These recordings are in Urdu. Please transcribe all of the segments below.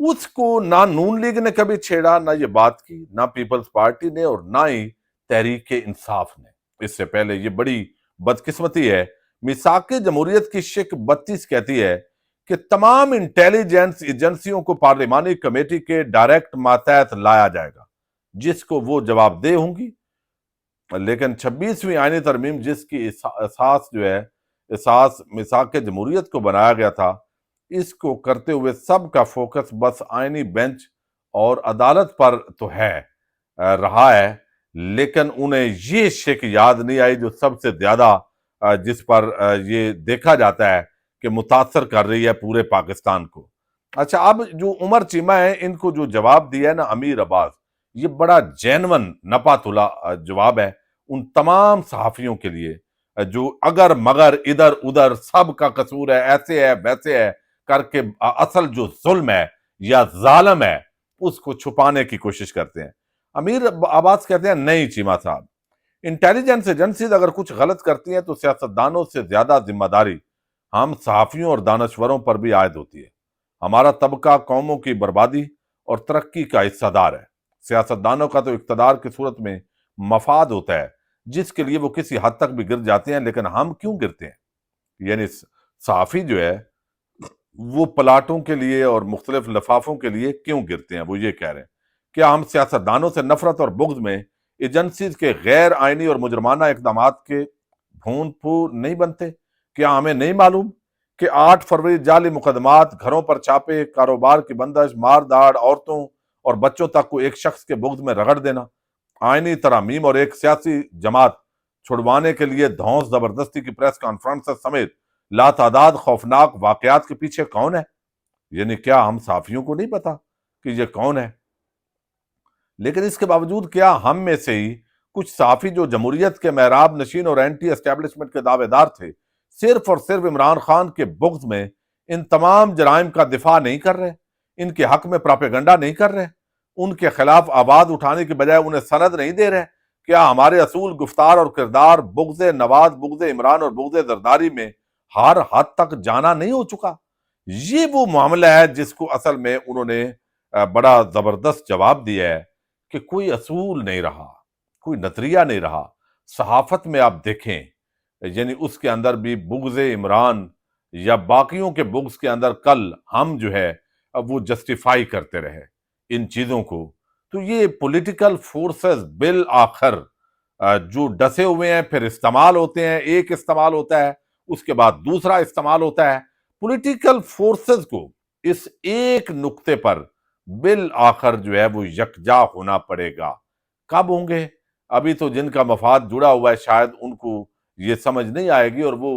اس کو نہ نون لیگ نے کبھی چھیڑا، نہ یہ بات کی، نہ پیپلز پارٹی نے، اور نہ ہی تحریک انصاف نے اس سے پہلے۔ یہ بڑی بدقسمتی ہے۔ میثاق جمہوریت کی شک 32 کہتی ہے کہ تمام انٹیلیجنس ایجنسیوں کو پارلیمانی کمیٹی کے ڈائریکٹ ماتحت لایا جائے گا، جس کو وہ جواب دہ ہوں گی۔ لیکن 26ویں آئینی ترمیم جس کی اساس میثاق جمہوریت کو بنایا گیا تھا، اس کو کرتے ہوئے سب کا فوکس بس آئینی بینچ اور عدالت پر تو رہا ہے، لیکن انہیں یہ شک یاد نہیں آئی جو سب سے زیادہ جس پر یہ دیکھا جاتا ہے کہ متاثر کر رہی ہے پورے پاکستان کو۔ اچھا، اب جو عمر چیمہ ہیں، ان کو جو جواب دیا ہے نا امیر عباس، یہ بڑا جینون نپا تلا جواب ہے ان تمام صحافیوں کے لیے جو اگر مگر ادھر ادھر سب کا قصور ہے، ایسے ہے ویسے ہے کر کے اصل جو ظلم ہے یا ظالم ہے اس کو چھپانے کی کوشش کرتے ہیں۔ امیر عباس کہتے ہیں نہیں چیمہ صاحب، انٹیلیجنس ایجنسیز اگر کچھ غلط کرتی ہیں تو سیاستدانوں سے زیادہ ذمہ داری ہم صحافیوں اور دانشوروں پر بھی عائد ہوتی ہے۔ ہمارا طبقہ قوموں کی بربادی اور ترقی کا حصہ دار ہے۔ سیاستدانوں کا تو اقتدار کی صورت میں مفاد ہوتا ہے جس کے لیے وہ کسی حد تک بھی گر جاتے ہیں، لیکن ہم کیوں گرتے ہیں؟ یعنی صحافی جو ہے وہ پلاٹوں کے لیے اور مختلف لفافوں کے لیے کیوں گرتے ہیں؟ وہ یہ کہہ رہے ہیں کیا ہم سیاستدانوں سے نفرت اور بغض میں ایجنسیز کے غیر آئینی اور مجرمانہ اقدامات کے بھون پھول نہیں بنتے؟ کیا ہمیں نہیں معلوم کہ 8 فروری جعلی مقدمات، گھروں پر چھاپے، کاروبار کی بندش، مار داڑ عورتوں اور بچوں تک کو ایک شخص کے بغض میں رگڑ دینا، آئینی ترامیم اور ایک سیاسی جماعت چھڑوانے کے لیے دھونس زبردستی کی پریس کانفرنس سمیت لاتعداد خوفناک واقعات کے پیچھے کون ہے؟ یعنی کیا ہم صحافیوں کو نہیں پتا کہ یہ کون ہے؟ لیکن اس کے باوجود کیا ہم میں سے ہی کچھ صحافی جو جمہوریت کے محراب نشین اور اینٹی اسٹیبلشمنٹ کے دعوے دار تھے، صرف اور صرف عمران خان کے بغض میں ان تمام جرائم کا دفاع نہیں کر رہے، ان کے حق میں پراپیگنڈا نہیں کر رہے، ان کے خلاف آواز اٹھانے کے بجائے انہیں سند نہیں دے رہے؟ کیا ہمارے اصول، گفتار اور کردار بغض نواز، بغض عمران اور بغض زرداری میں ہر حد تک جانا نہیں ہو چکا؟ یہ وہ معاملہ ہے جس کو اصل میں انہوں نے بڑا زبردست جواب دیا ہے کہ کوئی اصول نہیں رہا، کوئی نظریہ نہیں رہا۔ صحافت میں آپ دیکھیں، یعنی اس کے اندر بھی بغض عمران یا باقیوں کے بغض کے اندر کل ہم جو ہے وہ جسٹیفائی کرتے رہے ان چیزوں کو، تو یہ پولیٹیکل فورسز بالآخر جو ڈسے ہوئے ہیں، پھر استعمال ہوتے ہیں، ایک استعمال ہوتا ہے، اس کے بعد دوسرا استعمال ہوتا ہے۔ پولیٹیکل فورسز کو اس ایک نقطے پر بالآخر جو ہے وہ یکجا ہونا پڑے گا۔ کب ہوں گے؟ ابھی تو جن کا مفاد جڑا ہوا ہے شاید ان کو یہ سمجھ نہیں آئے گی، اور وہ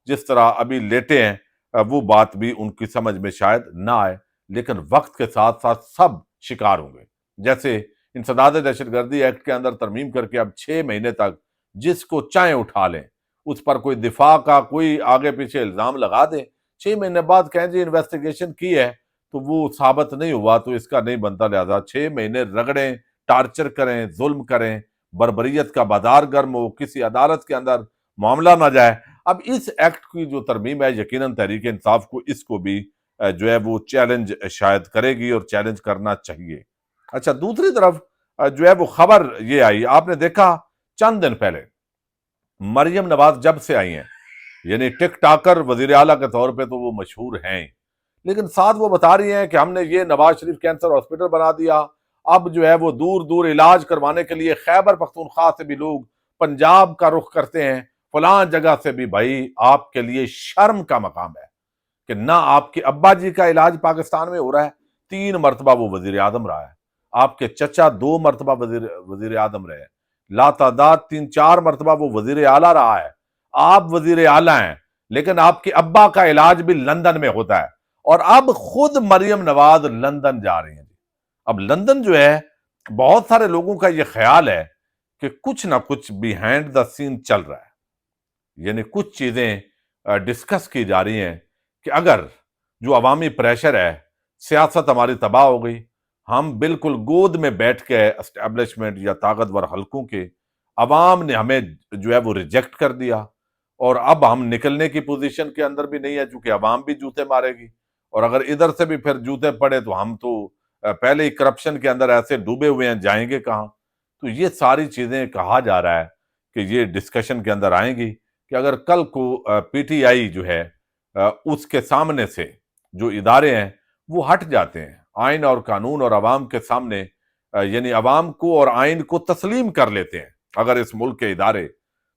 جس طرح ابھی لیٹے ہیں وہ بات بھی ان کی سمجھ میں شاید نہ آئے، لیکن وقت کے ساتھ ساتھ سب شکار ہوں گے۔ جیسے انسداد دہشت گردی ایکٹ کے اندر ترمیم کر کے اب 6 مہینے تک جس کو چاہیں اٹھا لیں، اس پر کوئی دفاع کا کوئی آگے پیچھے الزام لگا دیں، 6 مہینے بعد کہیں جی انویسٹیگیشن کی ہے تو وہ ثابت نہیں ہوا تو اس کا نہیں بنتا، لہذا 6 مہینے رگڑیں، ٹارچر کریں، ظلم کریں، بربریت کا بازار گرم ہو، کسی عدالت کے اندر معاملہ نہ جائے۔ اب اس ایکٹ کی جو ترمیم ہے یقیناً تحریک انصاف کو اس کو بھی جو ہے وہ چیلنج شاید کرے گی اور چیلنج کرنا چاہیے۔ اچھا، دوسری طرف جو ہے وہ خبر یہ آئی، آپ نے دیکھا چند دن پہلے مریم نواز جب سے آئی ہیں، یعنی ٹک ٹاکر وزیر اعلیٰ کے طور پہ تو وہ مشہور ہیں، لیکن ساتھ وہ بتا رہی ہیں کہ ہم نے یہ نواز شریف کینسر ہاسپٹل بنا دیا، اب جو ہے وہ دور دور علاج کروانے کے لیے خیبر پختونخوا سے بھی لوگ پنجاب کا رخ کرتے ہیں، فلاں جگہ سے بھی۔ بھائی آپ کے لیے شرم کا مقام ہے کہ نہ آپ کے ابا جی کا علاج پاکستان میں ہو رہا ہے، 3 مرتبہ وہ وزیر اعظم رہا ہے، آپ کے چچا 2 مرتبہ وزیر اعظم رہے ہیں، لاتعداد 3-4 مرتبہ وہ وزیر اعلیٰ رہا ہے، آپ وزیر اعلیٰ ہیں، لیکن آپ کے ابا کا علاج بھی لندن میں ہوتا ہے، اور اب خود مریم نواز لندن جا رہی ہیں۔ اب لندن جو ہے، بہت سارے لوگوں کا یہ خیال ہے کہ کچھ نہ کچھ بیہائنڈ دا سین چل رہا ہے، یعنی کچھ چیزیں ڈسکس کی جا رہی ہیں کہ اگر جو عوامی پریشر ہے، سیاست ہماری تباہ ہو گئی، ہم بالکل گود میں بیٹھ کے اسٹیبلشمنٹ یا طاقتور حلقوں کے، عوام نے ہمیں جو ہے وہ ریجیکٹ کر دیا، اور اب ہم نکلنے کی پوزیشن کے اندر بھی نہیں ہے چونکہ عوام بھی جوتے مارے گی، اور اگر ادھر سے بھی پھر جوتے پڑے تو ہم تو پہلے ہی کرپشن کے اندر ایسے ڈوبے ہوئے ہیں، جائیں گے کہاں؟ تو یہ ساری چیزیں کہا جا رہا ہے کہ یہ ڈسکشن کے اندر آئیں گی کہ اگر کل کو پی ٹی آئی جو ہے اس کے سامنے سے جو ادارے ہیں وہ ہٹ جاتے ہیں، آئین اور قانون اور عوام کے سامنے یعنی عوام کو اور آئین کو تسلیم کر لیتے ہیں اگر اس ملک کے ادارے،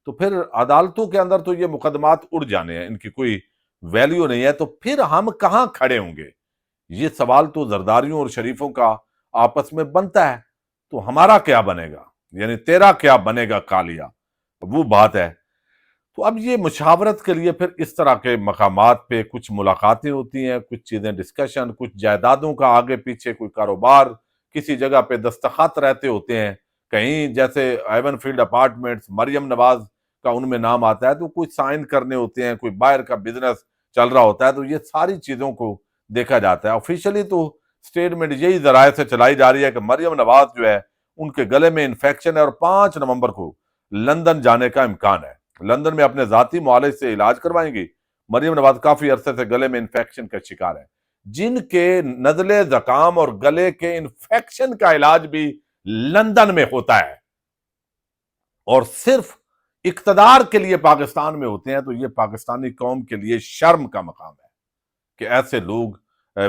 تو پھر عدالتوں کے اندر تو یہ مقدمات اڑ جانے ہیں، ان کی کوئی ویلیو نہیں ہے، تو پھر ہم کہاں کھڑے ہوں گے؟ یہ سوال تو زرداریوں اور شریفوں کا آپس میں بنتا ہے، تو ہمارا کیا بنے گا؟ یعنی تیرا کیا بنے گا کالیا؟ وہ بات ہے۔ تو اب یہ مشاورت کے لیے پھر اس طرح کے مقامات پہ کچھ ملاقاتیں ہوتی ہیں، کچھ چیزیں ڈسکشن، کچھ جائیدادوں کا آگے پیچھے کوئی کاروبار، کسی جگہ پہ دستخط رہتے ہوتے ہیں، کہیں جیسے even field apartments, Maryam Nawaz کا ان میں نام آتا ہے، تو کوئی سائن کرنے ہوتے ہیں، کوئی باہر کا بزنس چل رہا ہوتا ہے، تو یہ ساری چیزوں کو دیکھا جاتا ہے۔ آفیشلی تو سٹیٹمنٹ یہی ذرائع سے چلائی جا رہی ہے کہ مریم نواز جو ہے ان کے گلے میں انفیکشن ہے اور 5 نومبر کو لندن جانے کا امکان ہے، لندن میں اپنے ذاتی معالج سے علاج کروائیں گی۔ مریم نواز کافی عرصے سے گلے میں انفیکشن کا شکار ہے، جن کے نزلے زکام اور گلے کے انفیکشن کا علاج بھی لندن میں ہوتا ہے اور صرف اقتدار کے لیے پاکستان میں ہوتے ہیں، تو یہ پاکستانی قوم کے لیے شرم کا مقام ہے کہ ایسے لوگ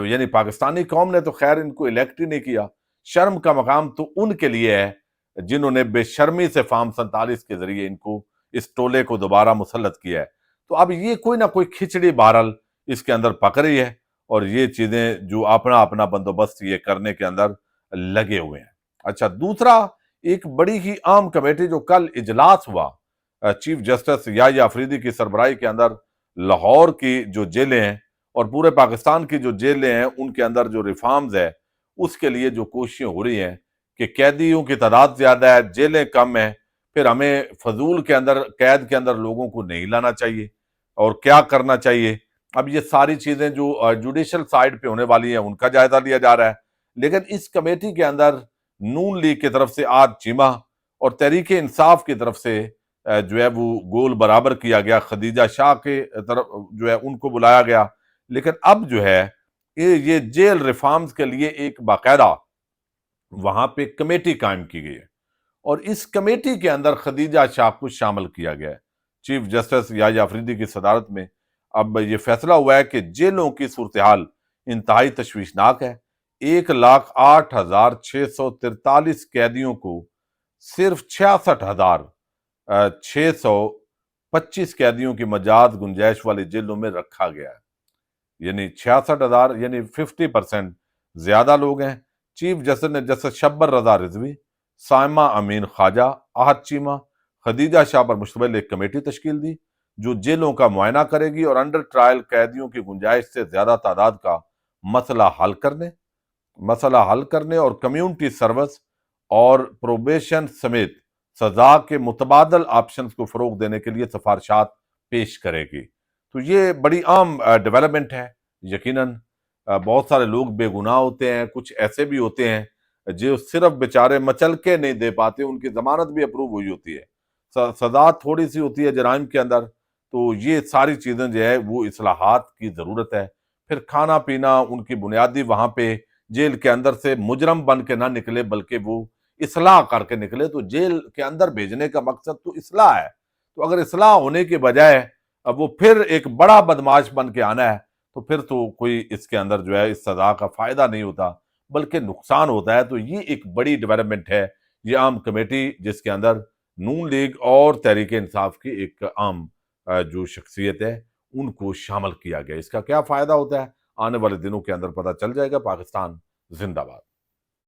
یعنی پاکستانی قوم نے تو خیر ان کو الیکٹ ہی نہیں کیا، شرم کا مقام تو ان کے لیے ہے جنہوں نے بے شرمی سے فارم 47 کے ذریعے ان کو اس ٹولے کو دوبارہ مسلط کیا ہے۔ تو اب یہ کوئی نہ کوئی کھچڑی بہرحال اس کے اندر پک رہی ہے اور یہ چیزیں جو اپنا اپنا بندوبست یہ کرنے کے اندر لگے ہوئے ہیں۔ اچھا، دوسرا ایک بڑی ہی عام کمیٹی جو کل اجلاس ہوا چیف جسٹس یحییٰ افریدی کی سربراہی کے اندر، لاہور کی جو جیلیں ہیں اور پورے پاکستان کی جو جیلیں ہیں ان کے اندر جو ریفارمز ہے اس کے لیے جو کوششیں ہو رہی ہیں کہ قیدیوں کی تعداد زیادہ ہے، جیلیں کم ہیں، پھر ہمیں فضول کے اندر قید کے اندر لوگوں کو نہیں لانا چاہیے اور کیا کرنا چاہیے۔ اب یہ ساری چیزیں جو جوڈیشل سائیڈ پہ ہونے والی ہیں ان کا جائزہ لیا جا رہا ہے، لیکن اس کمیٹی کے اندر نون لیگ کی طرف سے آج چیمہ اور تحریک انصاف کی طرف سے جو ہے وہ گول برابر کیا گیا، خدیجہ شاہ کے طرف جو ہے ان کو بلایا گیا، لیکن اب جو ہے یہ جیل ریفارمز کے لیے ایک باقاعدہ وہاں پہ کمیٹی قائم کی گئی ہے اور اس کمیٹی کے اندر خدیجہ شاہ کو شامل کیا گیا ہے چیف جسٹس یحییٰ افریدی کی صدارت میں۔ اب یہ فیصلہ ہوا ہے کہ جیلوں کی صورتحال انتہائی تشویشناک ہے، 1,08,643 قیدیوں کو صرف 66,625 قیدیوں کی مجاز گنجائش والی جیلوں میں رکھا گیا ہے، یعنی 66,000 یعنی 50% زیادہ لوگ ہیں۔ چیف جسٹس نے جسٹس شبر رضا رضوی، سائمہ امین خواجہ، احد چیمہ، خدیجہ شاہ پر مشتمل ایک کمیٹی تشکیل دی جو جیلوں کا معائنہ کرے گی اور انڈر ٹرائل قیدیوں کی گنجائش سے زیادہ تعداد کا مسئلہ حل کرنے اور کمیونٹی سروس اور پروبیشن سمیت سزا کے متبادل آپشنز کو فروغ دینے کے لیے سفارشات پیش کرے گی۔ تو یہ بڑی عام ڈیولپمنٹ ہے۔ یقیناً بہت سارے لوگ بے گناہ ہوتے ہیں، کچھ ایسے بھی ہوتے ہیں جو صرف بیچارے مچل کے نہیں دے پاتے، ان کی ضمانت بھی اپروو ہوئی ہوتی ہے، سزا تھوڑی سی ہوتی ہے جرائم کے اندر، تو یہ ساری چیزیں جو ہے وہ اصلاحات کی ضرورت ہے۔ پھر کھانا پینا ان کی بنیادی وہاں پہ جیل کے اندر سے مجرم بن کے نہ نکلے بلکہ وہ اصلاح کر کے نکلے، تو جیل کے اندر بھیجنے کا مقصد تو اصلاح ہے، تو اگر اصلاح ہونے کے بجائے اب وہ پھر ایک بڑا بدمعاش بن کے آنا ہے تو پھر تو کوئی اس کے اندر جو ہے اس سزا کا فائدہ نہیں ہوتا بلکہ نقصان ہوتا ہے۔ تو یہ ایک بڑی ڈیولپمنٹ ہے، یہ عام کمیٹی جس کے اندر نون لیگ اور تحریک انصاف کی ایک عام جو شخصیت ہے ان کو شامل کیا گیا۔ اس کا کیا فائدہ ہوتا ہے آنے والے دنوں کے اندر پتہ چل جائے گا۔ پاکستان زندہ باد۔